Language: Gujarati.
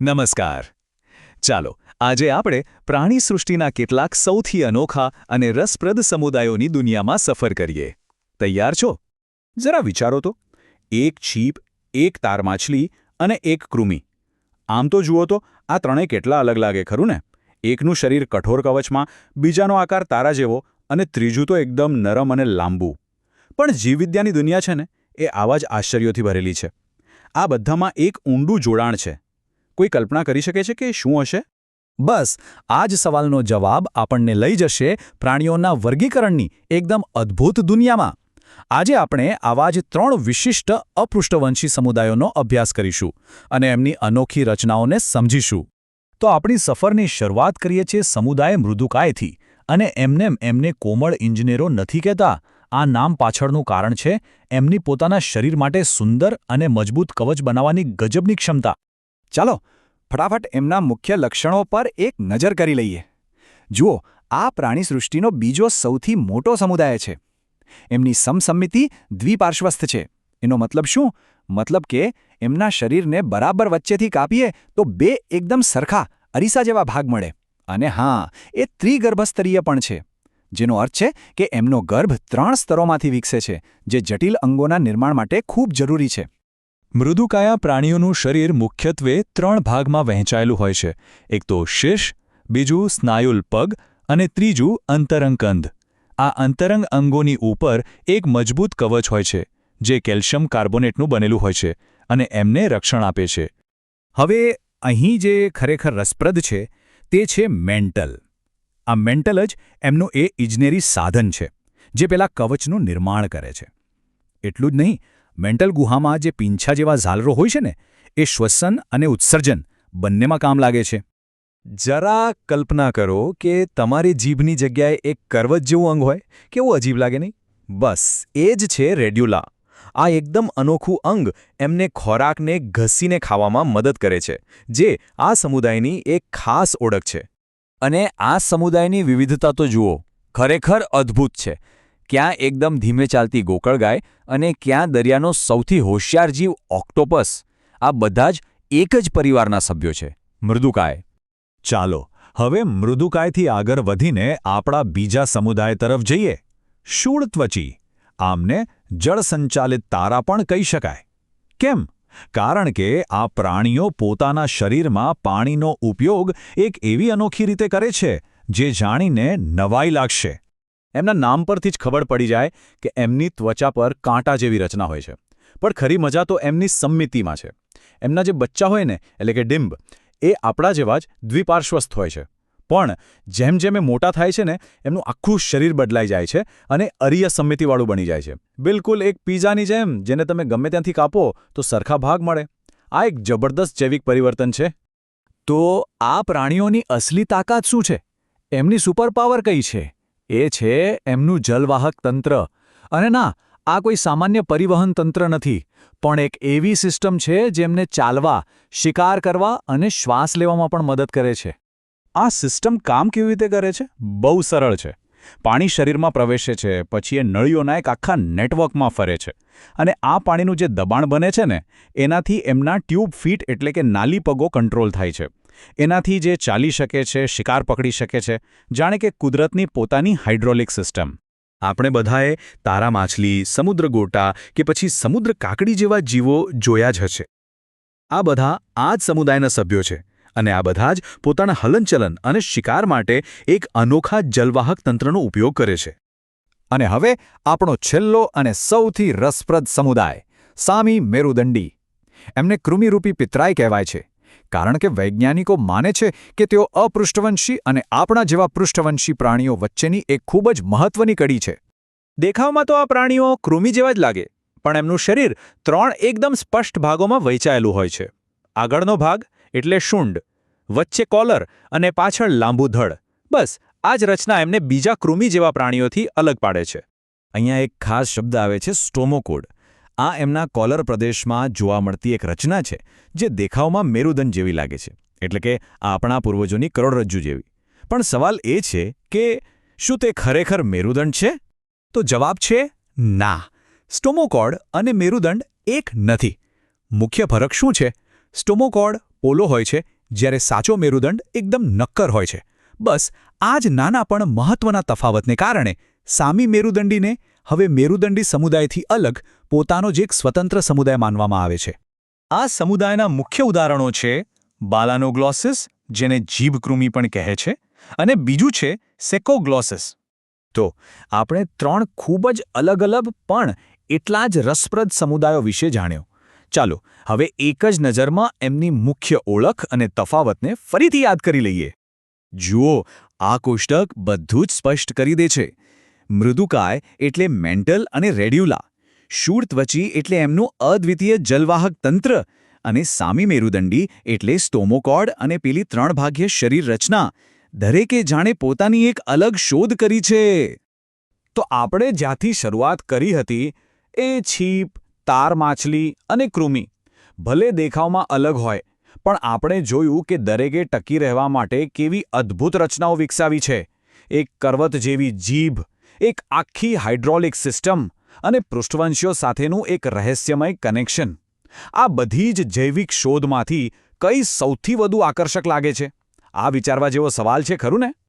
નમસ્કાર. ચાલો આજે આપણે પ્રાણીસૃષ્ટિના કેટલાક સૌથી અનોખા અને રસપ્રદ સમુદાયોની દુનિયામાં સફર કરીએ. તૈયાર છો? જરા વિચારો તો, એક છીપ, એક તાર માછલી અને એક કૃમિ. આમ તો જુઓ તો આ ત્રણેય કેટલા અલગ લાગે ખરું ને? એકનું શરીર કઠોર કવચમાં, બીજાનો આકાર તારા જેવો અને ત્રીજું તો એકદમ નરમ અને લાંબુ. પણ જીવવિદ્યાની દુનિયા છે ને, એ આવા જ આશ્ચર્યોથી ભરેલી છે. આ બધામાં એક ઊંડું જોડાણ છે. કોઈ કલ્પના કરી શકે છે કે શું હશે? બસ આ જ સવાલનો જવાબ આપણને લઈ જશે પ્રાણીઓના વર્ગીકરણની એકદમ અદ્ભુત દુનિયામાં. આજે આપણે આવા જ 3 વિશિષ્ટ અપૃષ્ઠવંશી સમુદાયોનો અભ્યાસ કરીશું અને એમની અનોખી રચનાઓને સમજીશું. તો આપણી સફરની શરૂઆત કરીએ છીએ સમુદાય મૃદુકાયથી. અને એમને કોમળ ઇજનેરો નથી કહેતા. આ નામ પાછળનું કારણ છે એમની પોતાના શરીર માટે સુંદર અને મજબૂત કવચ બનાવવાની ગજબની ક્ષમતા. ચાલો ફટાફટ એમના મુખ્ય લક્ષણો પર એક નજર કરી લઈએ. જુઓ, આ પ્રાણીસૃષ્ટિનો બીજો સૌથી મોટો સમુદાય છે. એમની સમસમિતિ દ્વિપાર્શ્વસ્થ છે. એનો મતલબ શું? મતલબ કે એમના શરીરને બરાબર વચ્ચેથી કાપીએ તો 2 એકદમ સરખા અરીસા જેવા ભાગ મળે. અને હા, એ ત્રિગર્ભસ્તરીય પણ છે, જેનો અર્થ છે કે એમનો ગર્ભ 3 સ્તરોમાંથી વિકસે છે, જે જટિલ અંગોના નિર્માણ માટે ખૂબ જરૂરી છે. મૃદુકાયા પ્રાણીઓનું શરીર મુખ્યત્વે 3 ભાગમાં વહેંચાયેલું હોય છે. એક તો શીર્ષ, બીજું સ્નાયુલ પગ અને ત્રીજું અંતરંગ કંદ. આ અંતરંગ અંગોની ઉપર એક મજબૂત કવચ હોય છે, જે કેલ્શિયમ કાર્બોનેટનું બનેલું હોય છે અને એમને રક્ષણ આપે છે. હવે અહીં જે ખરેખર રસપ્રદ છે તે છે મેન્ટલ. આ મેન્ટલ જ એમનું એ ઇજનેરી સાધન છે, જે પેલા કવચનું નિર્માણ કરે છે. એટલું જ નહીં, મેન્ટલ ગુહામાં જે પીંછા જેવા ઝાલરો હોય છે ને, એ શ્વસન અને ઉત્સર્જન બંનેમાં કામ લાગે છે. જરા કલ્પના કરો કે તમારી જીભની જગ્યાએ એક કરવત જેવું અંગ હોય. કેવું અજીબ લાગે નહીં? બસ એ જ છે રેડ્યુલા. આ એકદમ અનોખું અંગ એમને ખોરાકને ઘસીને ખાવામાં મદદ કરે છે, જે આ સમુદાયની એક ખાસ ઓળખ છે. અને આ સમુદાયની વિવિધતા તો જુઓ, ખરેખર અદ્ભુત છે. ક્યાં એકદમ ધીમે ચાલતી ગોકળગાય અને ક્યાં દરિયાનો સૌથી હોશિયાર જીવ ઓક્ટોપસ. આ બધા જ એક જ પરિવારના સભ્યો છે, મૃદુકાય. ચાલો હવે મૃદુકાયથી આગળ વધીને આપણા બીજા સમુદાય તરફ જઈએ, શૂળત્વચી. આમને જળસંચાલિત તારા પણ કહી શકાય. કેમ? કારણ કે આ પ્રાણીઓ પોતાના શરીરમાં પાણીનો ઉપયોગ એક એવી અનોખી રીતે કરે છે, જે જાણીને નવાઈ લાગશે. એમના નામ પરથી જ ખબર પડી જાય કે એમની ત્વચા પર કાંટા જેવી રચના હોય છે. પણ ખરી મજા તો એમની સંમિતિમાં છે. એમના જે બચ્ચા હોય ને, એટલે કે ડિંબ, એ આપણા જેવા જ દ્વિપાર્શ્વસ્થ હોય છે. પણ જેમ જેમ એ મોટા થાય છે ને, એમનું આખું શરીર બદલાઈ જાય છે અને અરીય સંમિતિવાળું બની જાય છે. બિલકુલ એક પીઝાની જેમ, જેને તમે ગમે ત્યાંથી કાપો તો સરખા ભાગ મળે. આ એક જબરદસ્ત જૈવિક પરિવર્તન છે. તો આ પ્રાણીઓની અસલી તાકાત શું છે? એમની સુપરપાવર કઈ છે? એ છે એમનું જલવાહક તંત્ર. અને ના, આ કોઈ સામાન્ય પરિવહન તંત્ર નથી, પણ એક એવી સિસ્ટમ છે જેમને ચાલવા, શિકાર કરવા અને શ્વાસ લેવામાં પણ મદદ કરે છે. આ સિસ્ટમ કામ કેવી રીતે કરે છે? બહુ સરળ છે. પાણી શરીરમાં પ્રવેશે છે, પછી એ નળીઓના એક આખા નેટવર્કમાં ફરે છે. અને આ પાણીનું જે દબાણ બને છે ને, એનાથી એમના ટ્યુબ ફીટ એટલે કે નાલી પગો કંટ્રોલ થાય છે. એનાથી જે ચાલી શકે છે, શિકાર પકડી શકે છે, જાણે કે કુદરતની પોતાની હાઇડ્રોલિક સિસ્ટમ. આપણે બધાએ તારા માછલી, સમુદ્ર ગોટા કે પછી સમુદ્ર કાકડી જેવા જીવો જોયા જ હશે. આ બધા આ જ સમુદાયના સભ્યો છે અને આ બધા જ પોતાના હલનચલન અને શિકાર માટે એક અનોખા જલવાહક તંત્રનો ઉપયોગ કરે છે. અને હવે આપણો છેલ્લો અને સૌથી રસપ્રદ સમુદાય, સામી મેરુદંડી. એમને કૃમિરૂપી પિતરાઈ કહેવાય છે, કારણ કે વૈજ્ઞાનિકો માને છે કે તેઓ અપૃષ્ઠવંશી અને આપણા જેવા પૃષ્ઠવંશી પ્રાણીઓ વચ્ચેની એક ખૂબ જ મહત્વની કડી છે. દેખાવમાં તો આ પ્રાણીઓ કૃમિ જેવા જ લાગે, પણ એમનું શરીર 3 એકદમ સ્પષ્ટ ભાગોમાં વહેંચાયેલું હોય છે. આગળનો ભાગ એટલે શુંડ, વચ્ચે કોલર અને પાછળ લાંબુ ધડ. બસ આ જ રચના એમને બીજા કૃમિ જેવા પ્રાણીઓથી અલગ પાડે છે. અહીંયા એક ખાસ શબ્દ આવે છે, સ્ટોમોકોડ. આ એમના કોલર પ્રદેશમાં જોવા મળતી એક રચના છે, જે દેખાવમાં મેરુદંડ જેવી લાગે છે, એટલે કે આપણા પૂર્વજોની કરોડરજ્જુ જેવી. પણ સવાલ એ છે કે શું તે ખરેખર મેરુદંડ છે? તો જવાબ છે ના. સ્ટોમોકોડ અને મેરુદંડ એક નથી. મુખ્ય ફરક શું છે? સ્ટોમોકોડ પોલો હોય છે, જ્યારે સાચો મેરુદંડ એકદમ નક્કર હોય છે. બસ આ જ નાના પણ મહત્વના તફાવતને કારણે સામી મેરુદંડીને હવે મેરુદંડી સમુદાયથી અલગ પોતાનો જ એક સ્વતંત્ર સમુદાય માનવામાં આવે છે. આ સમુદાયના મુખ્ય ઉદાહરણો છે બાલાનોગ્લોસિસ, જેને જીભકૃમિ પણ કહે છે, અને બીજું છે સેકોગ્લોસિસ. તો આપણે 3 ખૂબ જ અલગ પણ એટલા જ રસપ્રદ સમુદાયો વિશે જાણ્યો. ચાલો હવે એક જ નજરમાં એમની મુખ્ય ઓળખ અને તફાવતને ફરીથી યાદ કરી લઈએ. જુઓ, આ કોષ્ટક બધું જ સ્પષ્ટ કરી દે છે. મૃદુકાય એટલે મેન્ટલ અને રેડ્યુલા, શૂળત્વચી એટલે એમનું અદ્વિતીય જલવાહક તંત્ર, અને સામી મેરુદંડી એટલે સ્ટોમોકોડ અને પેલી 3 ભાગ્ય શરીર રચના. દરેકે જાણે પોતાની એક અલગ શોધ કરી છે. તો આપણે જ્યાંથી શરૂઆત કરી હતી એ છીપ, તાર માછલી અને કૃમિ ભલે દેખાવમાં અલગ હોય, પણ આપણે જોયું કે દરેકે ટકી રહેવા માટે કેવી અદ્ભુત રચનાઓ વિકસાવી છે. એક કરવત જેવી જીભ, એક આખી હાઇડ્રોલિક સિસ્ટમ અને પૃષ્ઠવંશીઓ સાથેનું એક રહસ્યમય કનેક્શન. આ બધી જ જૈવિક શોધમાંથી કઈ સૌથી વધુ આકર્ષક લાગે છે? આ વિચારવા જેવો સવાલ છે, ખરું ને?